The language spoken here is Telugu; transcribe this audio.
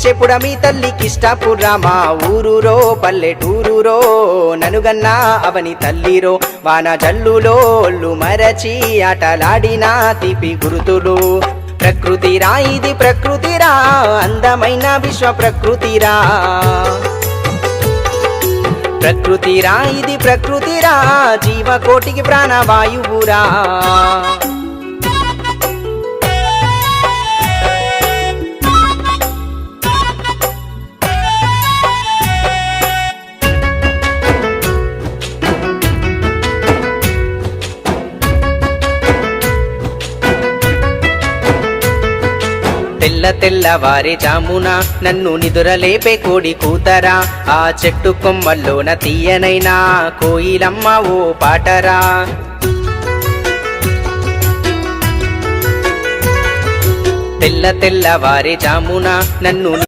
చెప్పుడమీ తల్లికిష్టాపురా మా ఊరురో పల్లెటూరురో ననుగన్నా అవని తల్లిరో వాన జల్లులో ఒళ్ళు మరచి ఆటలాడిన తీపి గురుతులు ప్రకృతిరా ఇది ప్రకృతిరా అందమైన విశ్వ ప్రకృతిరా ప్రకృతిరా ఇది ప్రకృతిరా జీవకోటికి ప్రాణవాయువురా తెల్లవారే జామున నన్ను నిదురలేపే కోడి కూతరా ఆ చెట్టు కొమ్మల్లోన తీయనైనా కోయిలమ్మ ఓ పాటరా తెల్లవారే జామున నన్ను